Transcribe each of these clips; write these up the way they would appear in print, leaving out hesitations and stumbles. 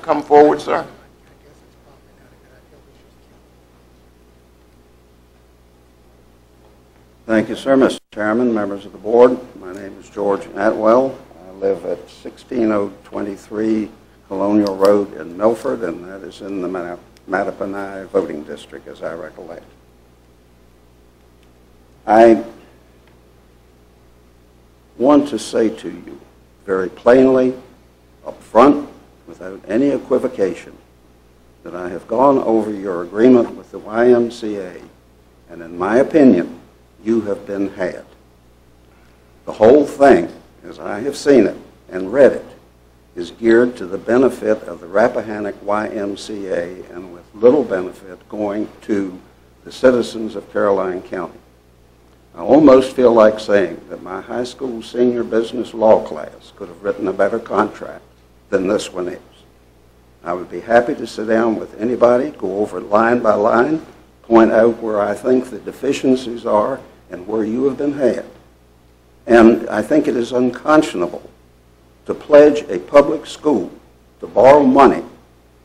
come forward, sir? Thank you, sir. Mr. Chairman, members of the board, my name is George Atwell. I live at 16023 Colonial Road in Milford, and that is in the Mattaponi voting district, as I recollect. I want to say to you very plainly, up front, without any equivocation, that I have gone over your agreement with the YMCA, and in my opinion, you have been had. The whole thing, as I have seen it and read it, is geared to the benefit of the Rappahannock YMCA and with little benefit going to the citizens of Caroline County. I almost feel like saying that my high school senior business law class could have written a better contract than this one is. I would be happy to sit down with anybody, go over it line by line, point out where I think the deficiencies are and where you have been had. And I think it is unconscionable to pledge a public school to borrow money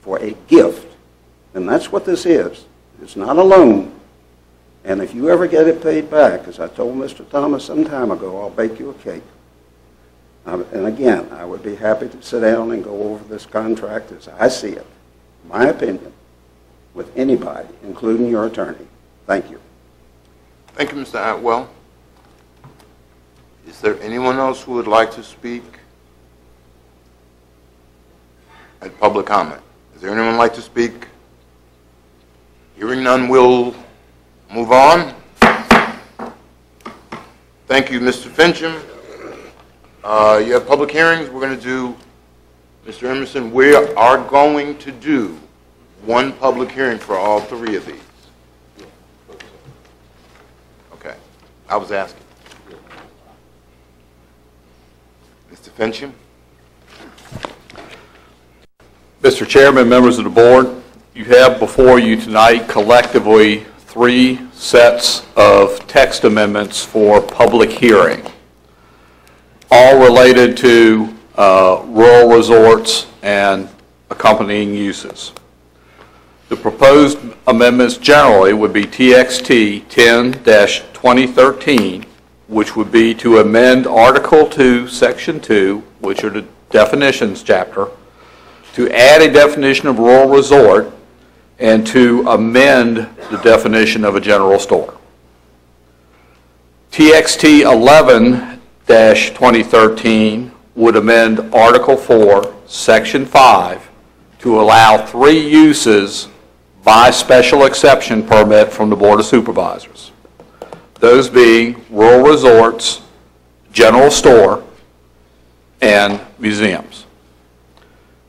for a gift. And that's what this is. It's not a loan. And if you ever get it paid back, as I told Mr. Thomas some time ago, I'll bake you a cake. And again, I would be happy to sit down and go over this contract as I see it, my opinion, with anybody, including your attorney. Thank you. Thank you, Mr. Atwell. Is there anyone else who would like to speak at public comment? Is there anyone who would like to speak? Hearing none, we'll move on. Thank you, Mr. Fincham. You have public hearings. We're going to do, Mr. Emerson, we are going to do one public hearing for all three of these. Okay. I was asking. Mr. Fincham. Mr. Chairman, members of the board, you have before you tonight collectively 3 sets of text amendments for public hearing, all related to rural resorts and accompanying uses. The proposed amendments generally would be TXT 10-2013, which would be to amend Article 2, Section 2, which are the definitions chapter, to add a definition of rural resort and to amend the definition of a general store. TXT 11-2013 would amend Article 4, Section 5 to allow 3 uses by special exception permit from the Board of Supervisors. Those being rural resorts, general store, and museums.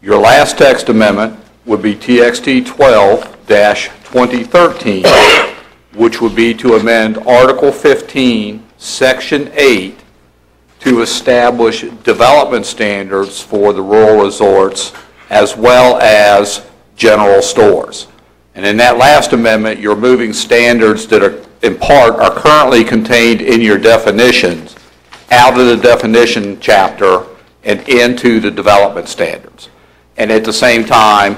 Your last text amendment would be TXT 12-2013, which would be to amend Article 15, Section 8, to establish development standards for the rural resorts as well as general stores. And in that last amendment, you're moving standards that are, in part, are currently contained in your definitions out of the definition chapter and into the development standards. And at the same time,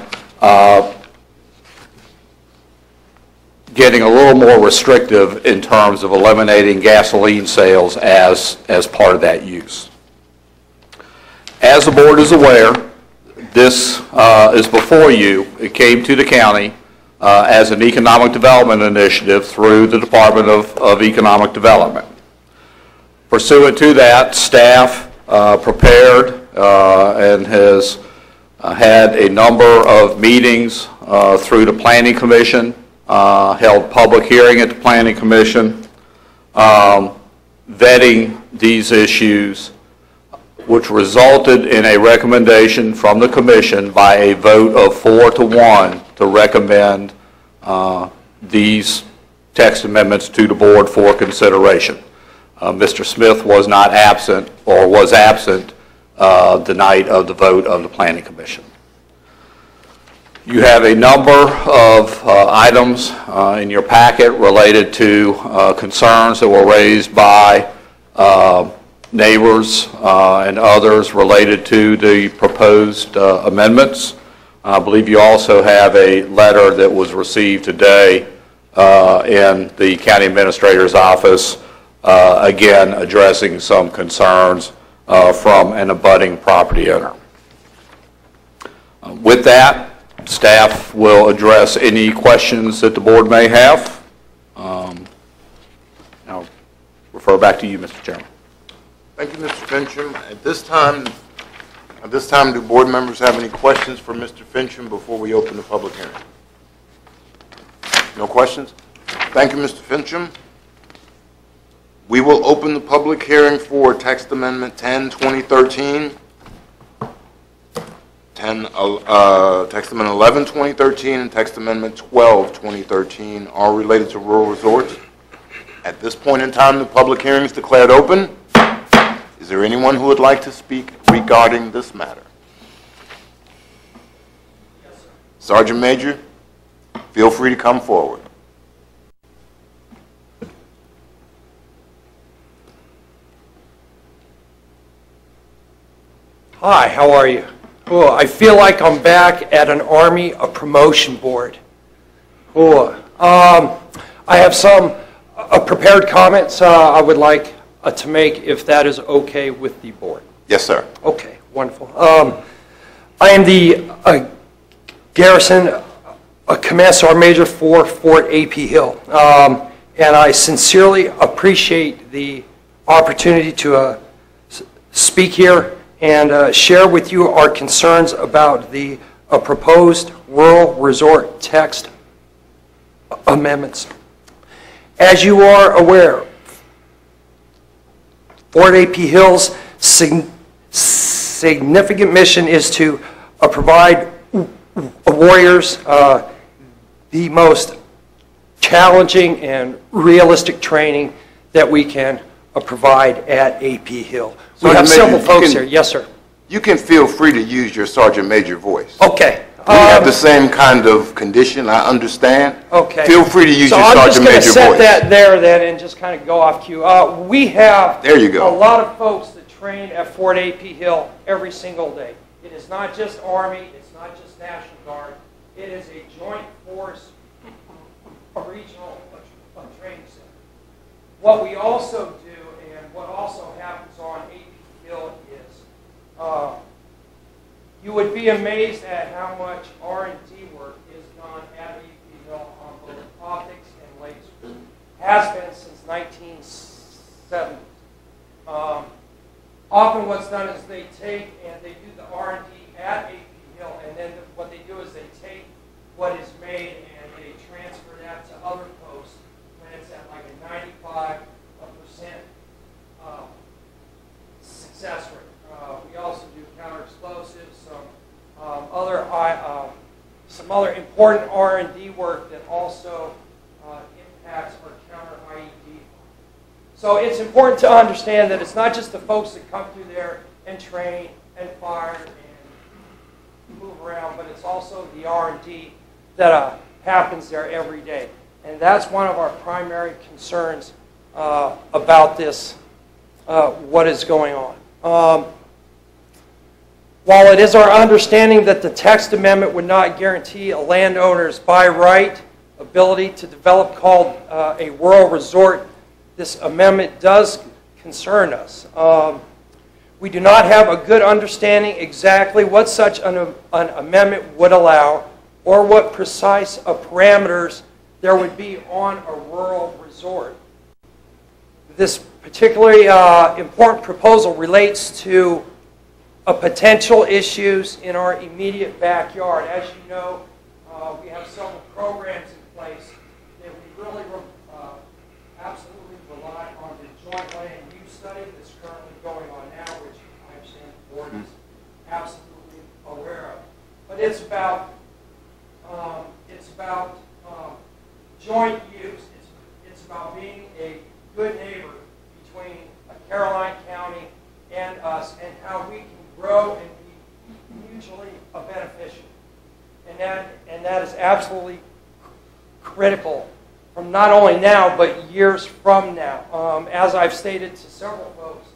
getting a little more restrictive in terms of eliminating gasoline sales as part of that use. As the board is aware, this is before you. It came to the county as an economic development initiative through the Department of Economic Development. Pursuant to that, staff prepared and has had a number of meetings through the Planning Commission, held public hearing at the Planning Commission, vetting these issues, which resulted in a recommendation from the Commission by a vote of 4-1 to recommend these text amendments to the board for consideration. Mr. Smith was not absent, or was absent the night of the vote of the Planning Commission. You have a number of items in your packet related to concerns that were raised by neighbors and others related to the proposed amendments. I believe you also have a letter that was received today in the county administrator's office, again addressing some concerns from an abutting property owner. With that, staff will address any questions that the board may have. I'll refer back to you, Mr. Chairman. Thank you, Mr. Fincham. At this time, do board members have any questions for Mr. Fincham before we open the public hearing? No questions? Thank you, Mr. Fincham. We will open the public hearing for Text Amendment 10, 2013, Text Amendment 11, 2013, and Text Amendment 12, 2013, all related to rural resorts. At this point in time, the public hearing is declared open. Is there anyone who would like to speak regarding this matter? Yes, sir. Sergeant Major, feel free to come forward. Hi, how are you? Oh, I feel like I'm back at an Army, a promotion board. Oh, I have some prepared comments I would like to make, if that is okay with the board. Yes, sir. Okay, wonderful. I am the Garrison Command Sergeant Major for Fort A.P. Hill, and I sincerely appreciate the opportunity to speak here and share with you our concerns about the proposed rural resort text amendments. As you are aware, Fort A.P. Hill's significant mission is to provide warriors the most challenging and realistic training that we can provide at A.P. Hill. We have several folks here. Yes, sir. You can feel free to use your Sergeant Major voice. Okay. We have the same kind of condition, I understand. Okay. Feel free to use your Sergeant Major voice. So I'm just going to set that there then and just kind of go off cue. We have there you go. A lot of folks that train at Fort A.P. Hill every single day. It is not just Army, it's not just National Guard. It is a joint force, a regional training center. What we also do and what also happens on A.P. Hill is you would be amazed at how much R&D work is done at A.P. Hill on both optics and lasers. Has been since 1970. Often what's done is they take and they do the R&D at A.P. Hill, and then what they do is they take what is made and they transfer that to other posts when it's at like a 95% success rate. We also do counter explosives, some other important R&D work that also impacts our counter IED. So it's important to understand that it's not just the folks that come through there and train and fire and move around, but it's also the R&D that happens there every day. And that's one of our primary concerns about this, what is going on. While it is our understanding that the text amendment would not guarantee a landowner's by right ability to develop called a rural resort, this amendment does concern us. We do not have a good understanding exactly what such an amendment would allow or what precise parameters there would be on a rural resort. This particularly important proposal relates to potential issues in our immediate backyard. As you know, we have several programs in place that we really absolutely rely on the joint land use study that's currently going on now, which I understand the board is absolutely aware of. But it's about joint use. It's about being a good neighbor between Caroline County and us, and how we can grow and be mutually beneficial. And that is absolutely critical from not only now, but years from now. As I've stated to several folks,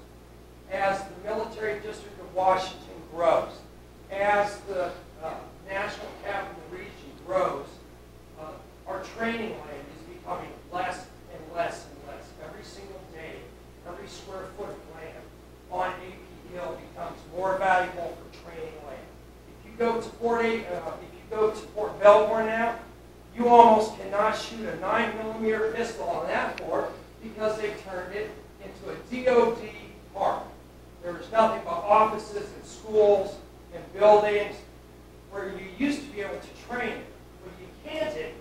as the military district of Washington grows, as the National if you go to Fort Belvoir now, you almost cannot shoot a 9mm pistol on that fort because they turned it into a DOD park. There was nothing but offices and schools and buildings where you used to be able to train. When you can't it,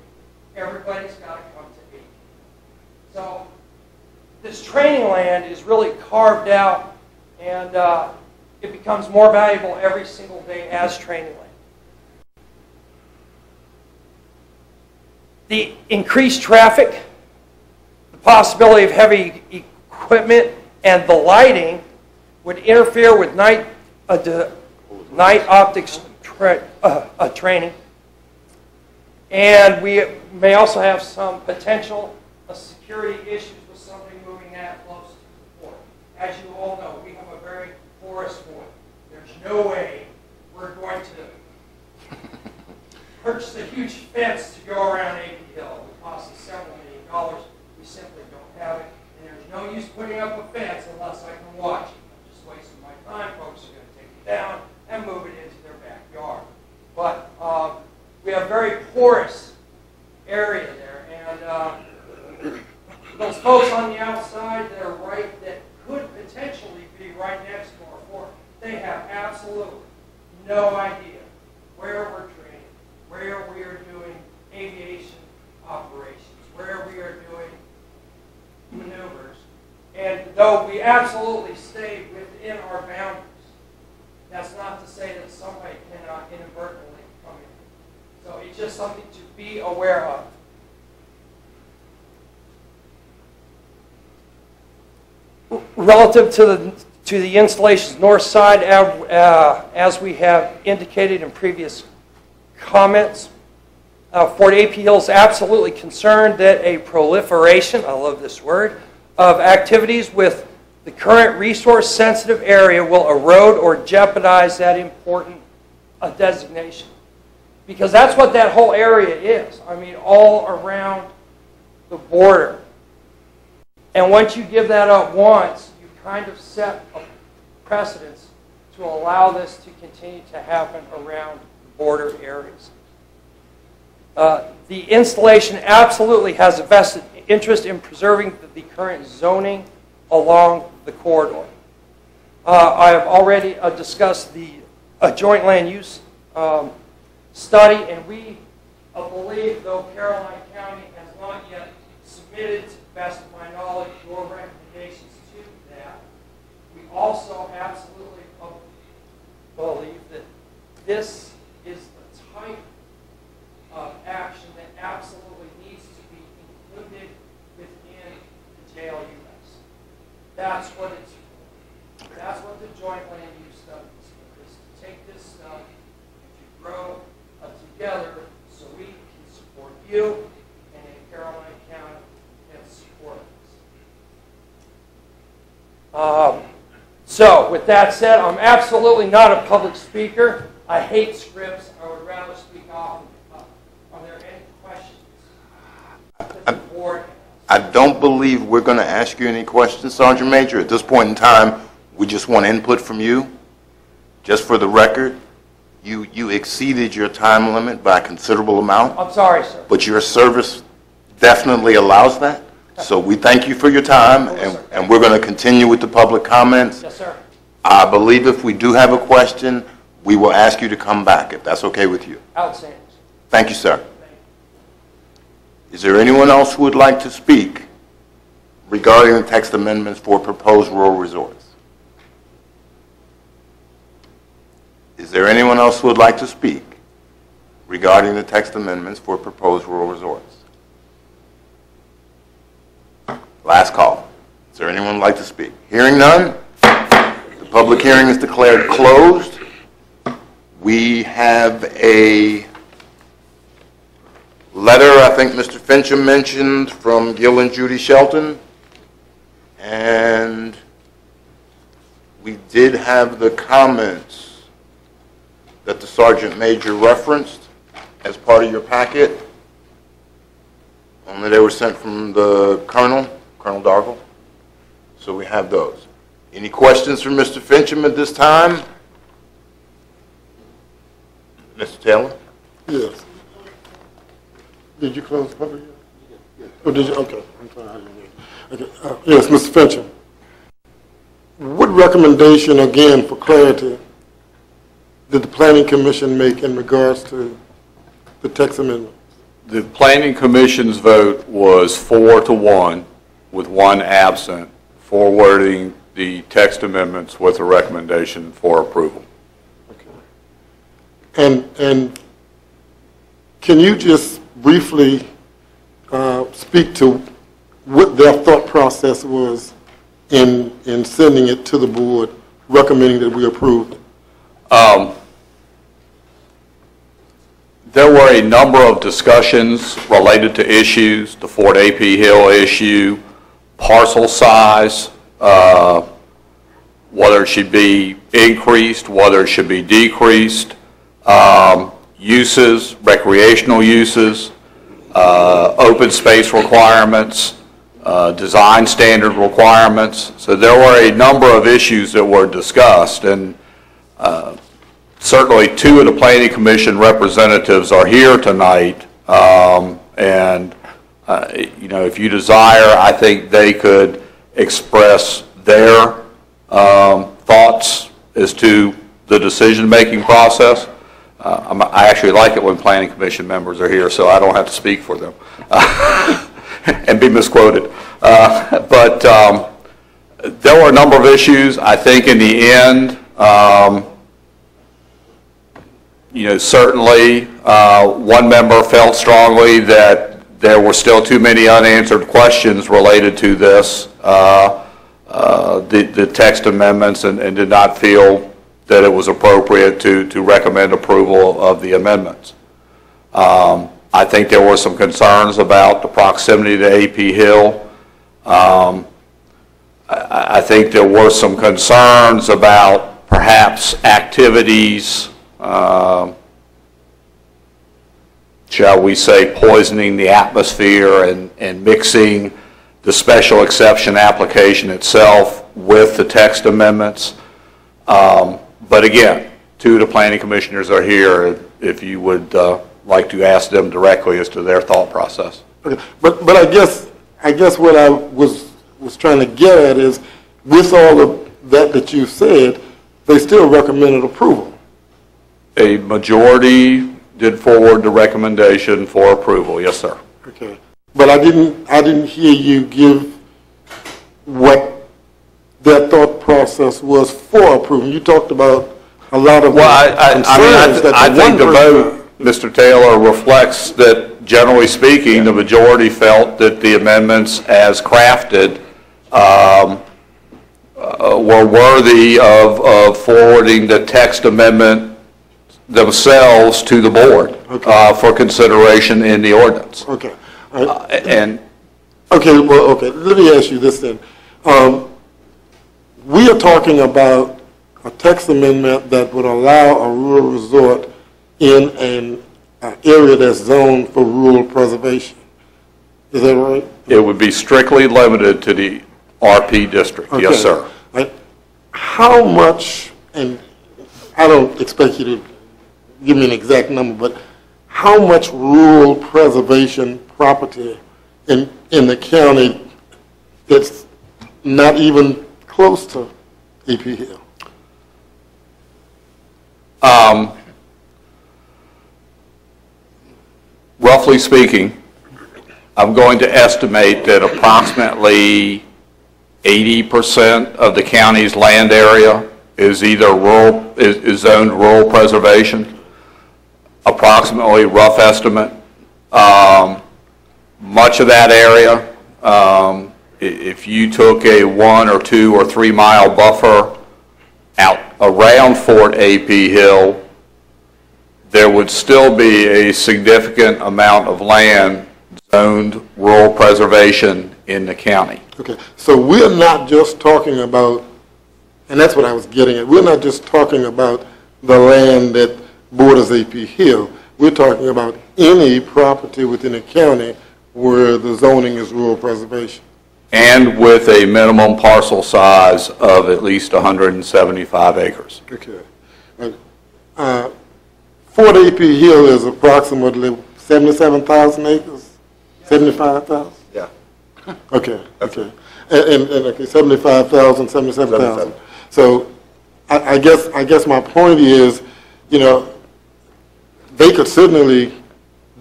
everybody's got to come to aid. So this training land is really carved out, and it becomes more valuable every single day as training land. The increased traffic, the possibility of heavy equipment, and the lighting would interfere with night optics training. And we may also have some potential security issues with somebody moving that close to the fort. As you all know, we have a very porous fort. There's no way we're going to purchase a huge fence to go around Acre Hill. It would cost us several $million dollars. We simply don't have it. And there's no use putting up a fence unless I can watch it. I'm just wasting my time. Folks are going to take it down and move it into their backyard. But we have very porous area there. And those folks on the outside that are that could potentially be right next to our fort, they have absolutely no idea where we're training, where we are doing aviation operations, where we are doing maneuvers. And though we absolutely stay within our boundaries, that's not to say that somebody cannot inadvertently come in. So it's just something to be aware of. Relative to the installation's north side, as we have indicated in previous comments, Fort A.P. Hill is absolutely concerned that a proliferation, I love this word, of activities with the current resource-sensitive area will erode or jeopardize that important designation. Because that's what that whole area is. I mean, all around the border. And once you give that up once, you kind of set a precedence to allow this to continue to happen around the border areas. The installation absolutely has a vested interest in preserving the current zoning along the corridor. I have already discussed the joint land use study, and we believe, though Caroline County has not yet submitted, to the best of my knowledge, your recommendations to that, we also absolutely believe that this is the type of action that absolutely needs to be included within the JLUS. That's what it's for. That's what the joint land use study is for, is to take this stuff and to grow together so we can support you and in Caroline County can support us. So with that said, I'm absolutely not a public speaker. I hate scripts. I would rather speak off. Are there any questions that the board has? I don't believe we're going to ask you any questions, Sergeant Major. At this point in time, we just want input from you. Just for the record, you exceeded your time limit by a considerable amount. I'm sorry, sir. But your service definitely allows that. So we thank you for your time, and we're going to continue with the public comments. Yes, sir. I believe if we do have a question, we will ask you to come back, if that's okay with you. Outstanding. Thank you, sir. Is there anyone else who would like to speak regarding the text amendments for proposed rural resorts? Is there anyone else who would like to speak regarding the text amendments for proposed rural resorts? Last call. Is there anyone who would like to speak? Hearing none, the public hearing is declared closed. We have a letter, I think Mr. Fincham mentioned, from Gil and Judy Shelton. And we did have the comments that the Sergeant Major referenced as part of your packet. Only they were sent from the Colonel Dargle. So we have those. Any questions from Mr. Fincham at this time? Mr. Taylor? Yes. Did you close the public hearing? Yes. Oh, did you? Okay. I'm sorry. I didn't hear. Okay. Yes, Mr. Fincham. What recommendation, again, for clarity, did the Planning Commission make in regards to the text amendment? The Planning Commission's vote was 4-1, with one absent, forwarding the text amendments with a recommendation for approval. Okay. And can you just briefly speak to what their thought process was in sending it to the board, recommending that we approve it? There were a number of discussions related to issues, the Fort A.P. Hill issue, parcel size, whether it should be increased, whether it should be decreased, uses, recreational uses, open space requirements, design standard requirements. So there were a number of issues that were discussed, and certainly two of the Planning Commission representatives are here tonight, and you know, if you desire, I think they could express their thoughts as to the decision-making process. I actually like it when Planning Commission members are here, so I don't have to speak for them and be misquoted. But there were a number of issues. I think in the end, you know, certainly one member felt strongly that there were still too many unanswered questions related to this, the text amendments, and did not feel that it was appropriate to recommend approval of the amendments. I think there were some concerns about the proximity to A.P. Hill. I think there were some concerns about perhaps activities, shall we say, poisoning the atmosphere and mixing the special exception application itself with the text amendments. But again, two of the planning commissioners are here if you would like to ask them directly as to their thought process. Okay. But I guess what I was trying to get at is, with all of that you said, they still recommended approval. A majority did forward the recommendation for approval, yes, sir. Okay. But I didn't hear you give what their thought process was for approval. You talked about a lot of I think the vote, Mr. Taylor, reflects that, generally speaking, the majority felt that the amendments as crafted were worthy of forwarding the text amendment themselves to the board for consideration in the ordinance. Okay. And okay. Well, okay. Let me ask you this then. We are talking about a text amendment that would allow a rural resort in an area that's zoned for rural preservation. Is that right? it would be strictly limited to the RP district. Okay. Yes, sir. Right. How much, and I don't expect you to give me an exact number, but how much rural preservation property in the county that's not even close to A.P. Hill? Roughly speaking, I'm going to estimate that approximately 80% of the county's land area is either rural, is zoned rural preservation. Approximately, rough estimate. Much of that area, if you took a 1 or 2 or 3 mile buffer out around Fort A.P. Hill, there would still be a significant amount of land zoned rural preservation in the county. Okay, so we're not just talking about, and that's what I was getting at, we're not just talking about the land that borders A.P. Hill. We're talking about any property within the county where the zoning is rural preservation. And with a minimum parcel size of at least 175 acres. Okay. Fort AP Hill is approximately 77,000 acres, 75,000? Yeah. Okay, okay. And okay, 75,000, 77,000. So I guess my point is, you know, they could certainly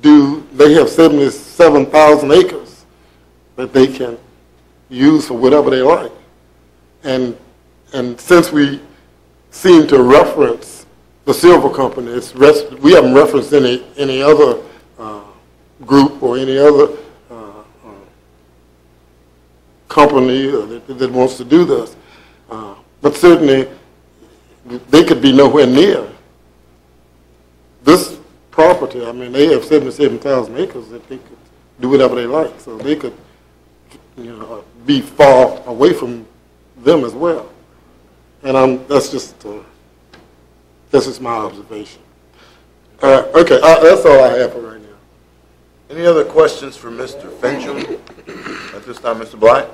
they have 77,000 acres that they can use for whatever they like. And since we seem to reference the silver company, we haven't referenced any other group or any other company that wants to do this. But certainly, they could be nowhere near this property. I mean, they have 77,000 acres that they could do whatever they like. So they could, you know, be far away from them as well. And that's just my observation. Okay, that's all I have for right now. Any other questions for Mr. Fincham at this time, Mr. Blight?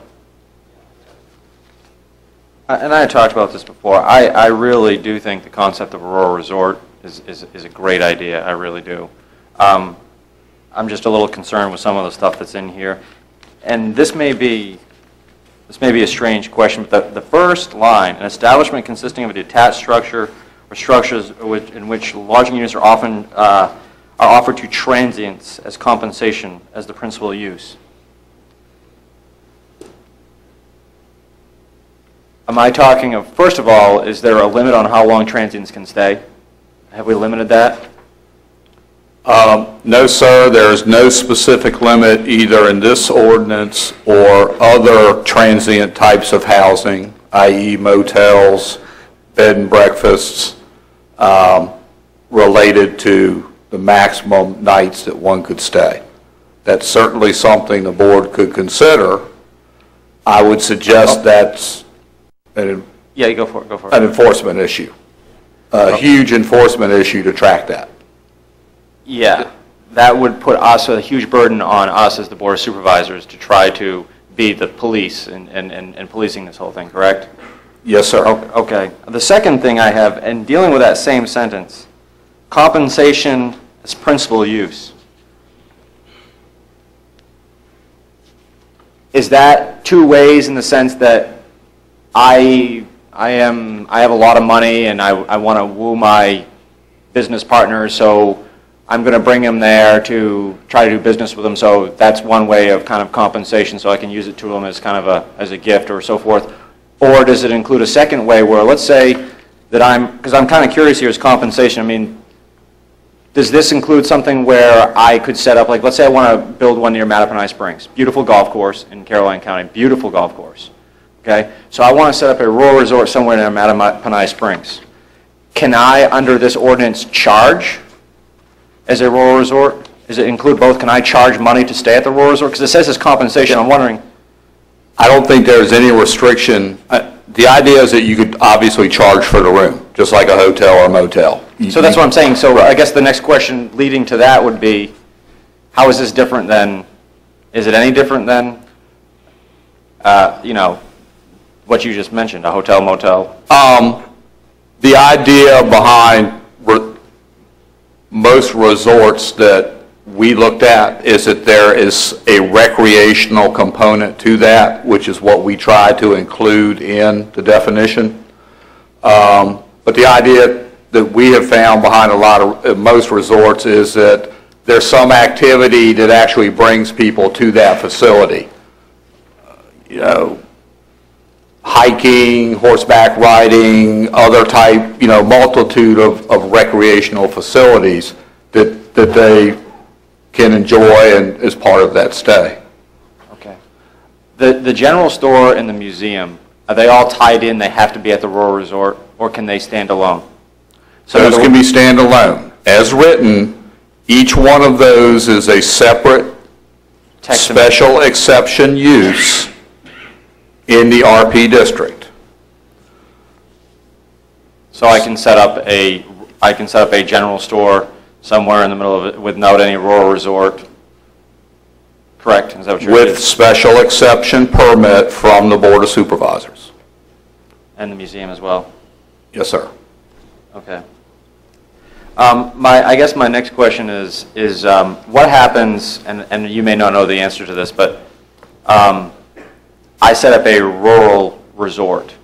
And I had talked about this before. I really do think the concept of a rural resort is a great idea. I really do. I'm just a little concerned with some of the stuff that's in here. And this may be a strange question, but the first line, an establishment consisting of a detached structure or structures in which lodging units are often are offered to transients as compensation as the principal use. Am I talking of, first of all, is there a limit on how long transients can stay? Have we limited that? No, sir, there is no specific limit either in this ordinance or other transient types of housing, i.e. motels, bed and breakfasts, related to the maximum nights that one could stay. That's certainly something the board could consider. I would suggest that's Yeah, you go for it. an enforcement issue, a huge enforcement issue to track that. Yeah, that would put us a huge burden on us as the Board of Supervisors to try to be the police and policing this whole thing, correct? Yes, sir. Okay. The second thing I have, and dealing with that same sentence, compensation as principal use. Is that two ways in the sense that I have a lot of money and I want to woo my business partners, so I'm going to bring them there to try to do business with them, so that's one way of kind of compensation, so I can use it to them as kind of as a gift or so forth. Or does it include a second way where, let's say that because I'm kind of curious here, is compensation, I mean, does this include something where I could set up, like let's say I want to build one near Mattaponi Springs, beautiful golf course in Caroline County, beautiful golf course, okay? So I want to set up a rural resort somewhere near Mattaponi Springs. Can I, under this ordinance, charge as a rural resort? Does it include both? Can I charge money to stay at the rural resort? Because it says it's compensation. I'm wondering. I don't think there's any restriction. The idea is that you could obviously charge for the room, just like a hotel or a motel. So that's what I'm saying. So I guess the next question leading to that would be, how is this different than, is it any different than, you know, what you just mentioned, a hotel, motel? The idea behind most resorts that we looked at is that there is a recreational component to that, which is what we try to include in the definition. But the idea that we have found behind most resorts is that there's some activity that actually brings people to that facility. You know, hiking, horseback riding, other type, you know, multitude of recreational facilities that they can enjoy and as part of that stay. Okay. The general store and the museum, are they all tied in? They have to be at the rural resort, or can they stand alone? So those can be standalone. As written, each one of those is a separate special exception use in the RP district. So I can set up a general store somewhere in the middle of it without any rural resort, correct? Is that what you're With special exception permit from the Board of Supervisors. And the museum as well? Yes, sir. Okay. I guess my next question is what happens, and you may not know the answer to this, but I set up a rural resort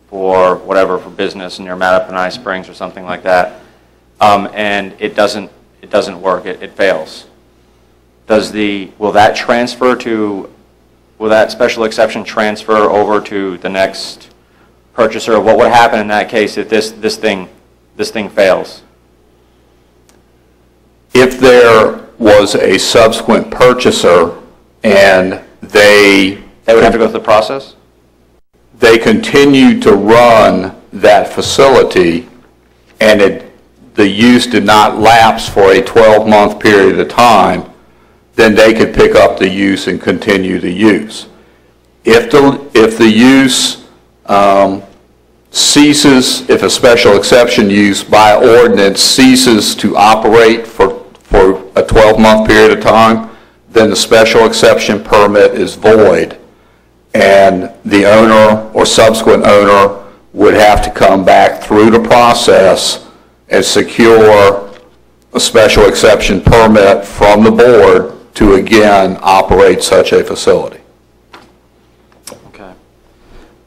for whatever, for business near Mattaponi Springs or something like that, and it doesn't work, it fails. Will that special exception transfer over to the next purchaser? What would happen in that case if this thing fails? If there was a subsequent purchaser and they would have to go through the process? They continued to run that facility and the use did not lapse for a 12-month period of time, then they could pick up the use and continue the use. If the use ceases, if a special exception use by ordinance ceases to operate for a 12-month period of time, then the special exception permit is void, and the owner or subsequent owner would have to come back through the process and secure a special exception permit from the board to again operate such a facility. Okay.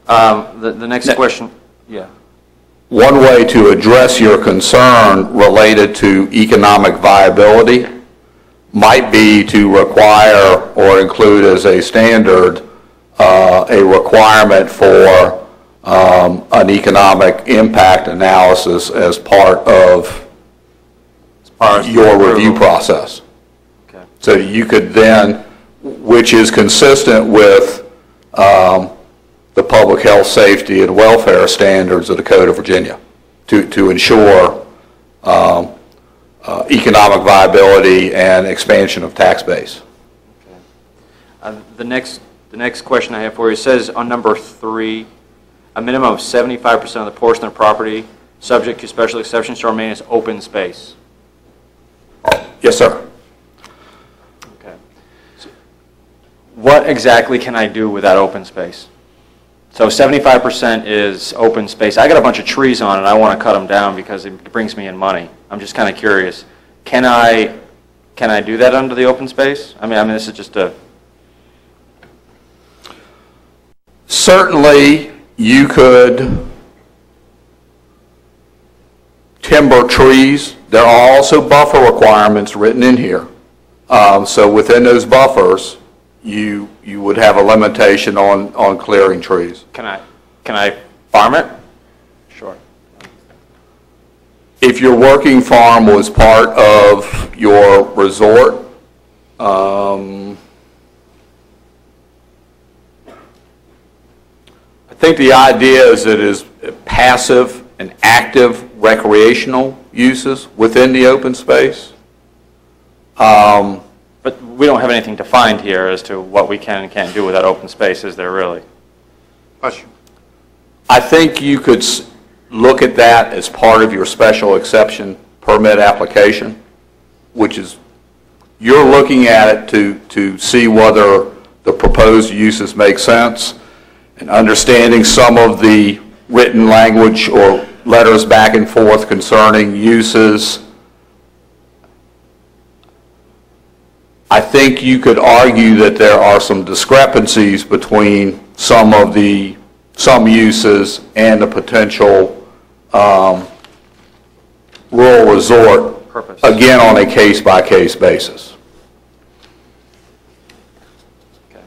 The next question, yeah. One way to address your concern related to economic viability might be to require or include as a standard a requirement for an economic impact analysis as part of your review process. Okay. So you could then, which is consistent with the public health, safety, and welfare standards of the Code of Virginia to ensure economic viability and expansion of tax base. Okay. The next question I have for you says on number 3, a minimum of 75% of the portion of the property subject to special exceptions shall remain as open space. Yes, sir. Okay. So what exactly can I do with that open space? So 75% is open space. I got a bunch of trees on it. I want to cut them down because it brings me in money. I'm just kind of curious. Can I do that under the open space? I mean, this is just a... Certainly, you could timber trees. There are also buffer requirements written in here. So within those buffers, you would have a limitation on clearing trees. Can I farm it? Sure. If your working farm was part of your resort, I think the idea is that it is passive and active recreational uses within the open space. But we don't have anything defined here as to what we can and can't do with that open space, is there really? Question. I think you could look at that as part of your special exception permit application, which is, you're looking at it to see whether the proposed uses make sense, and understanding some of the written language or letters back and forth concerning uses. I think you could argue that there are some discrepancies between some uses and the potential rural resort, Purpose. Again, on a case-by-case basis. Okay.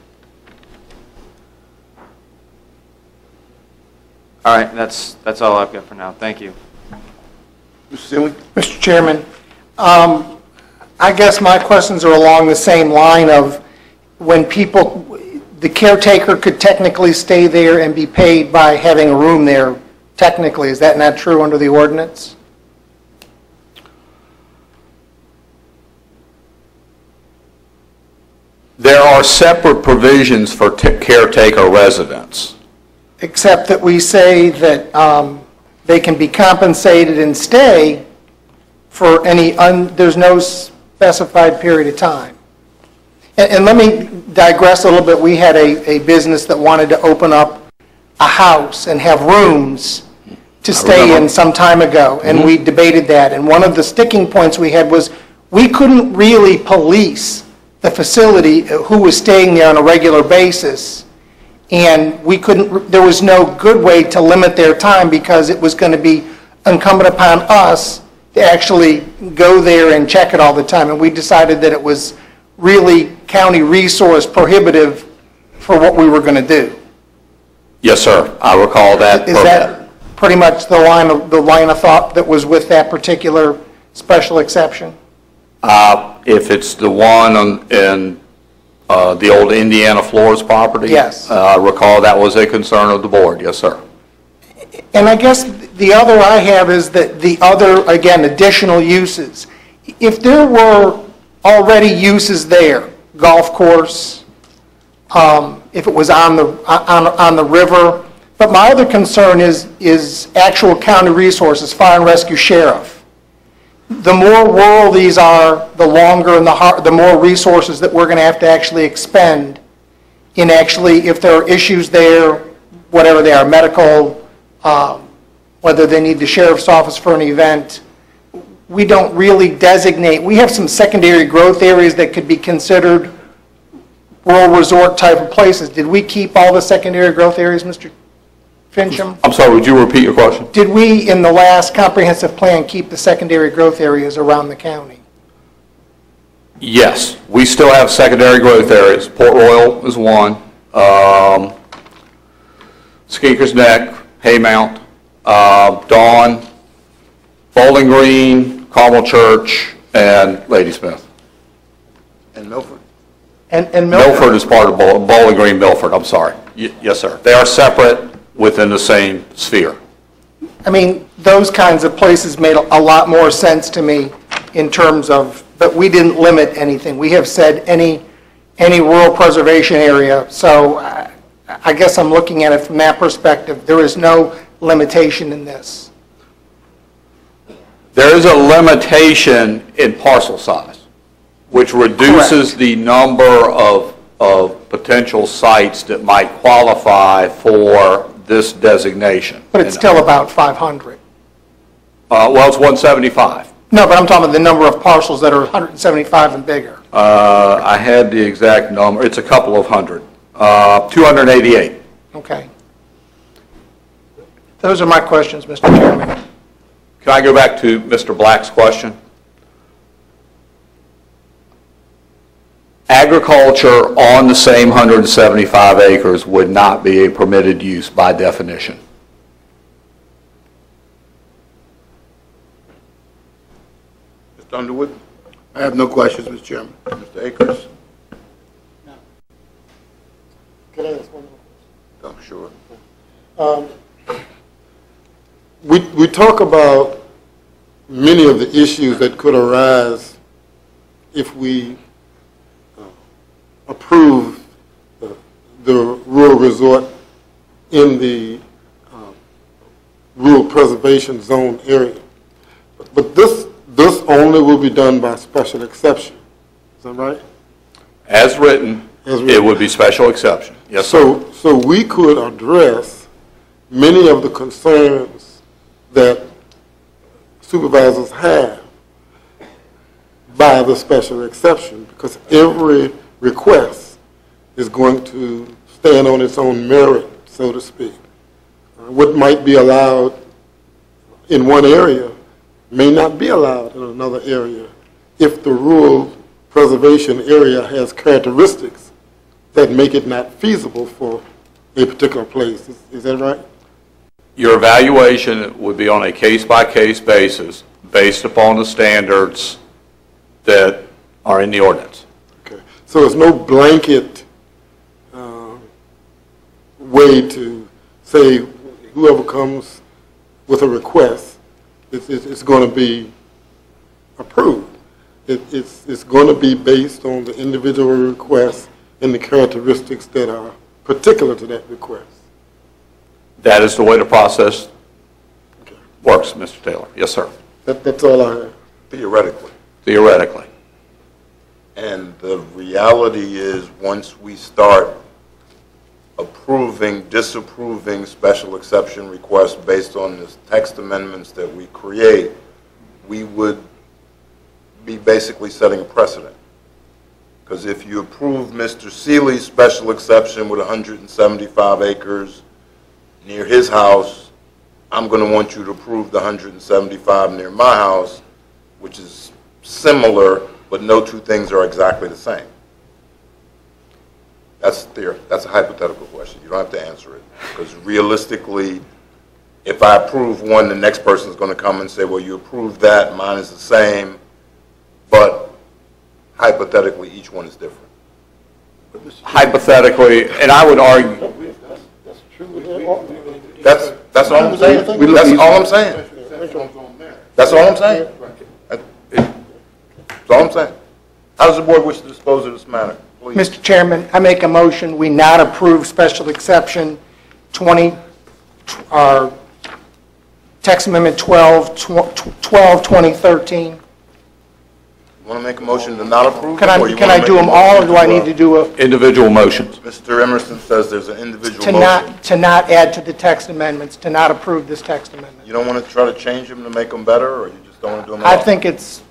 All right, that's all I've got for now. Thank you. Mr. Seeley? Mr. Chairman, I guess my questions are along the same line of when the caretaker could technically stay there and be paid by having a room there, technically. Is that not true under the ordinance? There are separate provisions for caretaker residents. Except that we say that they can be compensated and stay for there's no specified period of time. And let me digress a little bit. We had a business that wanted to open up a house and have rooms to stay in some time ago, and we debated that. And one of the sticking points we had was we couldn't really police the facility, who was staying there on a regular basis, and we couldn't, there was no good way to limit their time because it was going to be incumbent upon us to actually go there and check it all the time. And we decided that it was really county resource prohibitive for what we were going to do. Yes, sir. I recall that. Is that pretty much the line of thought that was with that particular special exception? If it's the one in the old Indiana Floors property? Yes. I recall that was a concern of the board, yes, sir. And I guess the other I have is that the other, again, additional uses. If there were already uses there, golf course, if it was on the river, but my other concern is actual county resources, fire and rescue, sheriff. The more rural these are, the longer and the more resources that we're going to have to actually expend in actually, if there are issues there, whatever they are, medical, whether they need the sheriff's office for an event. We don't really designate. We have some secondary growth areas that could be considered rural resort type of places. Did we keep all the secondary growth areas, Mr. Fincham? I'm sorry, would you repeat your question? Did we, in the last comprehensive plan, keep the secondary growth areas around the county? Yes, we still have secondary growth areas. Port Royal is one. Skinker's Neck, Haymount, Dawn, Bowling Green, Carmel Church, and Ladysmith. And Milford? And Milford? Milford is part of Bowling Green, Milford, I'm sorry. Yes, sir. They are separate within the same sphere. I mean, those kinds of places made a lot more sense to me in terms of, but we didn't limit anything. We have said any rural preservation area. So I guess I'm looking at it from that perspective. There is no limitation in this. There is a limitation in parcel size, which reduces Correct. the number of potential sites that might qualify for this designation. But it's still about 500. Well, it's 175. No, but I'm talking about the number of parcels that are 175 and bigger. I had the exact number. It's a couple of hundred. 288. Okay. Those are my questions, Mr. Chairman. Can I go back to Mr. Black's question? Agriculture on the same 175 acres would not be a permitted use by definition. Mr. Underwood? I have no questions, Mr. Chairman. Mr. Akers? Can I ask one more? Oh, sure. We talk about many of the issues that could arise if we approve the rural resort in the rural preservation zone area. But this only will be done by special exception. Is that right? As written, As written. it would be special exception. Yes, sir. So we could address many of the concerns that supervisors have by the special exception, because every request is going to stand on its own merit, so to speak. What might be allowed in one area may not be allowed in another area if the rural preservation area has characteristics that make it not feasible for a particular place. Is that right? Your evaluation would be on a case-by-case basis based upon the standards that are in the ordinance. Okay. So there's no blanket way to say whoever comes with a request, it's going to be approved. It's going to be based on the individual request and the characteristics that are particular to that request. That is the way the process works, Mr. Taylor. Yes, sir. That's all I have. Theoretically. Theoretically. And the reality is, once we start approving disapproving special exception requests based on the text amendments that we create, we would be basically setting a precedent. Because if you approve Mr. Seeley's special exception with 175 acres near his house, I'm going to want you to approve the 175 near my house, which is similar, but no two things are exactly the same. That's a hypothetical question. You don't have to answer it. Because realistically, if I approve one, the next person is going to come and say, well, you approved that, mine is the same, but hypothetically, each one is different. Hypothetically, and I would argue, That's all I'm saying. That's all I'm saying. That's all I'm saying. That's all I'm saying. How does the board wish to dispose of this matter? Please. Mr. Chairman, I make a motion, we not approve special exception 20, text amendment 2013. You want to make a motion to not approve? Can I do them all, or do I need to do a, individual motions. Mr. Emerson says there's an individual to motion. not add to the text amendments, to not approve this text amendment? You don't want to try to change them to make them better, or you just don't want to do them at I all? think it's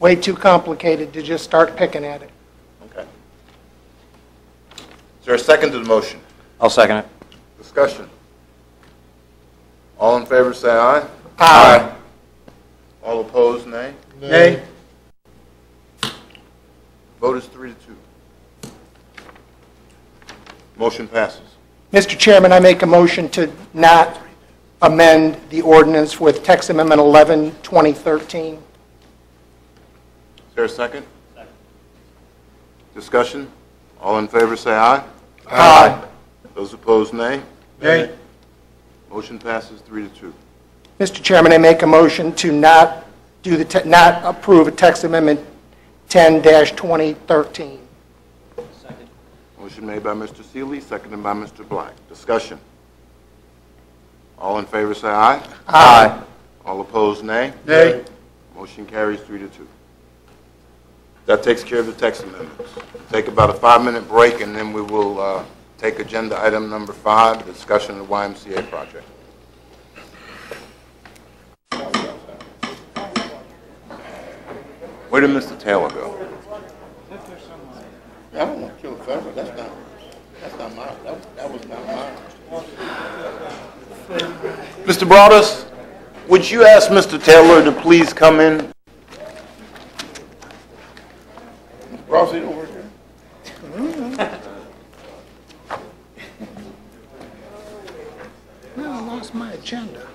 way too complicated to just start picking at it. Okay. Is there a second to the motion? I'll second it. Discussion. All in favor say aye. Aye. All opposed, nay. Nay. Vote is 3-2. Motion passes. Mr. Chairman, I make a motion to not amend the ordinance with text amendment 11, 2013. Is there a second? Second. Discussion. All in favor say aye. Aye. Those opposed, nay. Nay. Motion passes 3-2. Mr. Chairman, I make a motion to not not approve a text amendment 10-2013. Motion made by Mr. Seeley, seconded by Mr. Black. Discussion. All in favor say aye. Aye. All opposed, nay. Nay. Motion carries 3-2. That takes care of the text amendments. Take about a 5-minute break, and then we will take agenda item number 5, discussion of the YMCA project. Where did Mr. Taylor go? I don't want to kill a federal. That's not mine. That was not mine. Mr. Broadus, would you ask Mr. Taylor to please come in? Ross, you don't work here? No, I lost my agenda.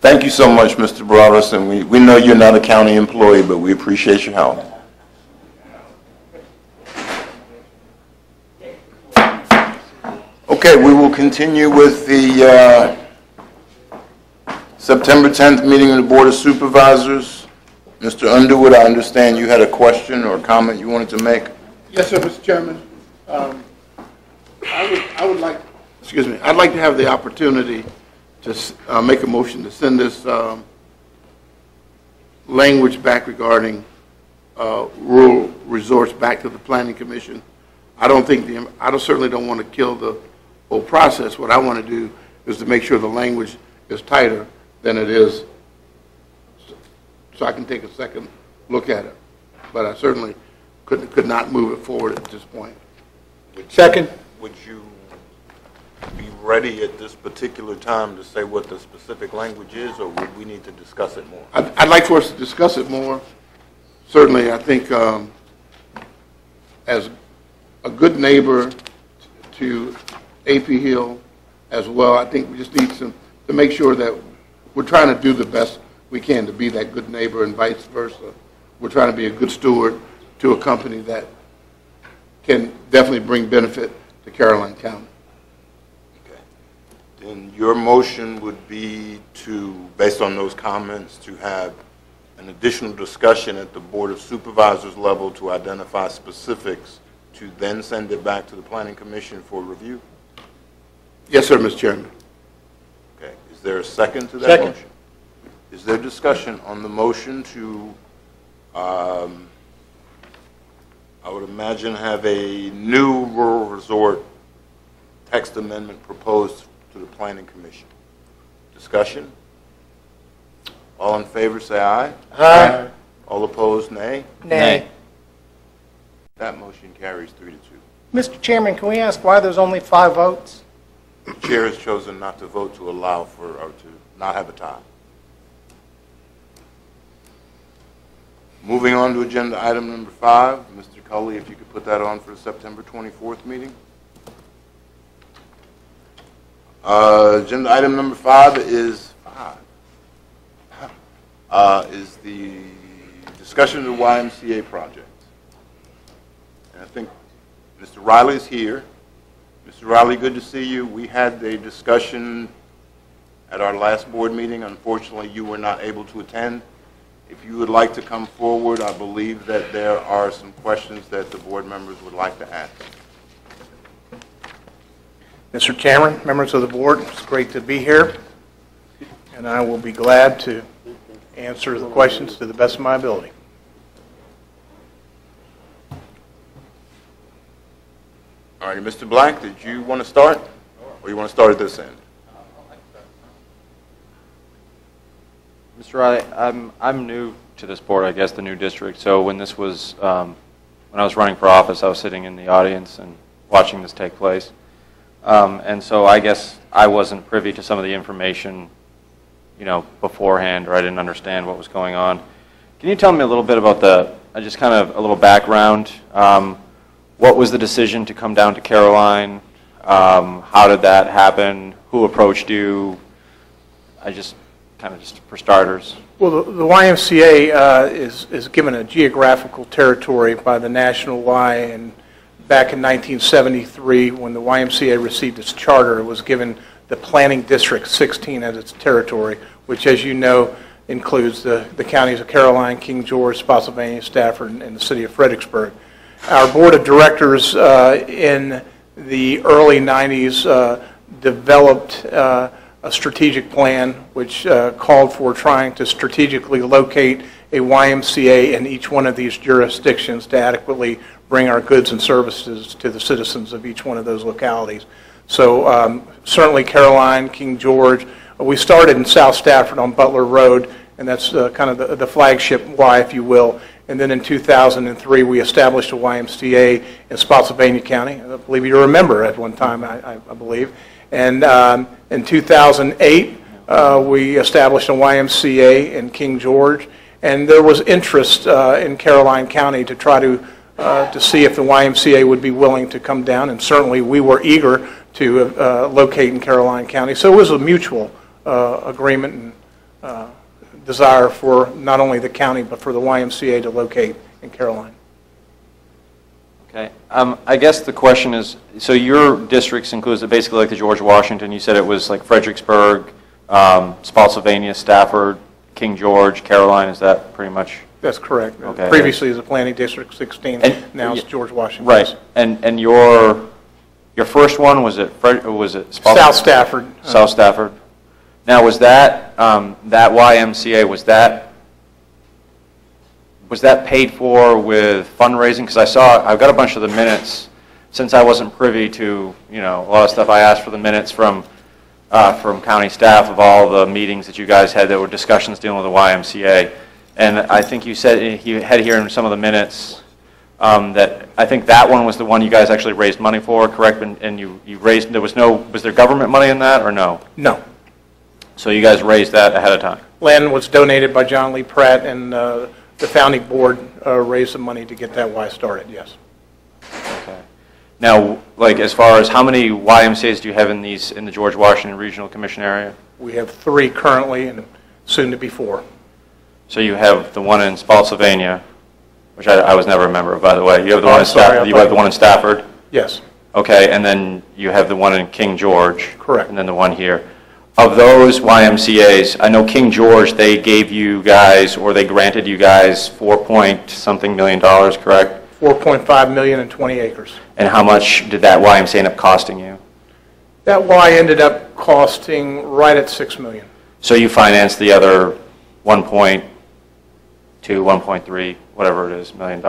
Thank you so much, Mr. Broadus, and we know you're not a county employee, but we appreciate your help. Okay, we will continue with the September 10th meeting of the Board of Supervisors. Mr. Underwood, I understand you had a question or comment you wanted to make. Yes, sir, Mr. Chairman. I would like, excuse me, I'd like to have the opportunity to make a motion to send this language back regarding rural resorts back to the Planning Commission. I certainly don't want to kill the whole process. What I want to do is to make sure the language is tighter than it is, so I can take a second look at it. But I certainly could not move it forward at this point. Second. Would you be ready at this particular time to say what the specific language is, or would we need to discuss it more? I'd like for us to discuss it more. Certainly, I think as a good neighbor to AP Hill as well, I think we just need to make sure that we're trying to do the best we can to be that good neighbor and vice versa. We're trying to be a good steward to a company that can definitely bring benefit to Caroline County. Then your motion would be to, based on those comments, to have an additional discussion at the Board of Supervisors level to identify specifics, to then send it back to the Planning Commission for review? Yes, sir, Mr. Chairman. Okay. Is there a second to that Second. motion? Is there discussion on the motion to I would imagine, have a new rural resort text amendment proposed to the Planning Commission. Discussion? All in favor, say aye. Aye. All opposed, nay. Nay. That motion carries 3-2. Mr. Chairman, can we ask why there's only 5 votes? The chair has chosen not to vote to allow for, or to not have a tie. Moving on to agenda item number 5, Mr. Cully, if you could put that on for the September 24th meeting. Agenda item number 5 is the discussion of the YMCA project. And I think Mr. Riley is here. Mr. Riley, good to see you. We had a discussion at our last board meeting. Unfortunately, you were not able to attend. If you would like to come forward, I believe that there are some questions that the board members would like to ask. Mr. Chairman, members of the board, it's great to be here, and I will be glad to answer the questions to the best of my ability. All right, Mr. Black, did you want to start, or you want to start at this end? Mr. Riley, I'm new to this board, I guess, the new district. So when this was, when I was running for office, I was sitting in the audience and watching this take place. And so I guess I wasn't privy to some of the information, you know, beforehand, or I didn't understand what was going on. Can you tell me a little bit about just kind of a little background? What was the decision to come down to Caroline? How did that happen? Who approached you? Just for starters. Well, the YMCA is given a geographical territory by the National Y, and back in 1973, when the YMCA received its charter, it was given the Planning District 16 as its territory, which, as you know, includes the counties of Caroline, King George, Spotsylvania, Stafford, and the city of Fredericksburg. Our board of directors in the early 90s developed a strategic plan which called for trying to strategically locate a YMCA in each one of these jurisdictions to adequately bring our goods and services to the citizens of each one of those localities. So certainly Caroline, King George. We started in South Stafford on Butler Road, and that's kind of the flagship Y, if you will. And then in 2003, we established a YMCA in Spotsylvania County. I believe you remember at one time, I believe. And in 2008, we established a YMCA in King George. And there was interest in Caroline County to try to see if the YMCA would be willing to come down. And certainly we were eager to locate in Caroline County. So it was a mutual agreement and desire for not only the county, but for the YMCA to locate in Caroline. Okay. I guess the question is, so your districts includes basically like the George Washington. You said it was like Fredericksburg, Spotsylvania, Stafford, King George, Caroline. Is that pretty much? That's correct. Okay. Previously it was a Planning District 16. And, now it's George Washington. Right. And your first one was it South Stafford. South Stafford. Now was that that YMCA was that paid for with fundraising? Because I've got a bunch of the minutes, since I wasn't privy to, you know, a lot of stuff. I asked for the minutes from county staff of all the meetings that you guys had that were discussions dealing with the YMCA. And I think you said you had here in some of the minutes that I think that one was the one you guys actually raised money for, correct? And you raised, was there government money in that or no? No. So you guys raised that ahead of time? Land was donated by John Lee Pratt, and the founding board raised the money to get that Y started, yes. Okay. Now, like as far as how many YMCAs do you have in the George Washington Regional Commission area? We have 3 currently and soon to be 4. So you have the one in Spotsylvania, which I was never a member of, by the way. You have the one in sorry, Stafford. You have the one in Stafford. Yes. Okay, and then you have the one in King George. Correct. And then the one here. Of those YMCA's, I know King George, they gave you guys, or they granted you guys $4-point-something million, correct? $4.5 million and 20 acres. And how much did that YMCA end up costing you? That Y ended up costing right at $6 million. So you financed the other 1.2, 1.3, whatever it is, $1 million.